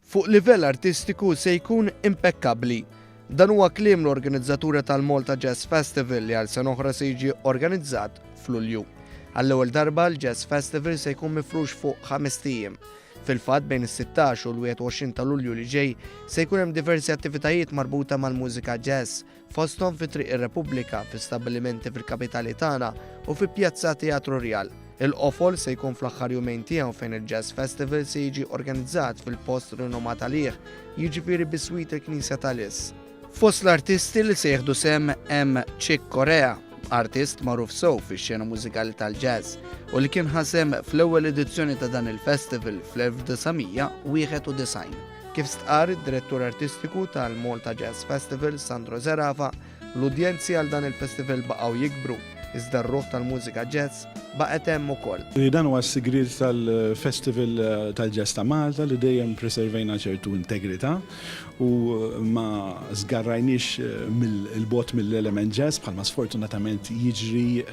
fuq livell artistiku se jkun impeccabbli. Dan huwa kliem l-organizzatura tal-Malta Jazz Festival li għal sena oħra se jiġi organizzat f'Lulju. Għall-ewwel darba l-Jazz Festival se jkun mifrux fuq 5 ijiem. Fil-fatt bejn is-16 u l-21 ta' Lulju li ġej se jkun hemm diversi attivitajiet marbuta mal-mużika jazz fosthom fi Triq ir-Repubblika, fi stabbilimenti fil-kapitali tagħna u fi Pjazza Teatru Rjal. Il-qofol se jkun fl-aħħar jumejn tiegħu fejn il-Jazz Festival se jiġi organizzat fil-post rinomat għalih, jiġifieri biswit il-Knisja tal-Is. Fost l-artisti li se jieħdu sem hemm Chick Corea, artist magħruf sew fix-xena mużikali tal-jazz u li kien ħasem fl-ewwel edizzjoni ta' dan il-festival fl-1991. Kif stqar id-direttur artistiku tal-Malta Jazz Festival Sandro Zerafa, l-udjenzi għal dan il-festival baqgħu jikbru, iżda r-ruħ tal-mużika jazz baqgħet hemm ukoll. Dan huwa s-sigriet tal-Festival tal-Jazz ta' Malta li dejjem preservejna ċertu integrità u ma żgarrajniex il-bot mill-element jazz bħalma sfortunatament jiġri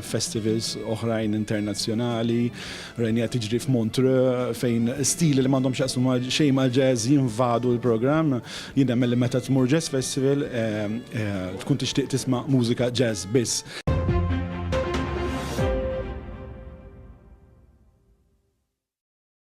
festivals oħrajn internazzjonali, rajnija tiġri f'Montreux fejn stili li m'għandhomx jaqsmu xejn mal-jazz jinvadu l-programm. Jien hemm li meta tmur Jazz Festival tkun tixtieq tisma' mużika jazz biss.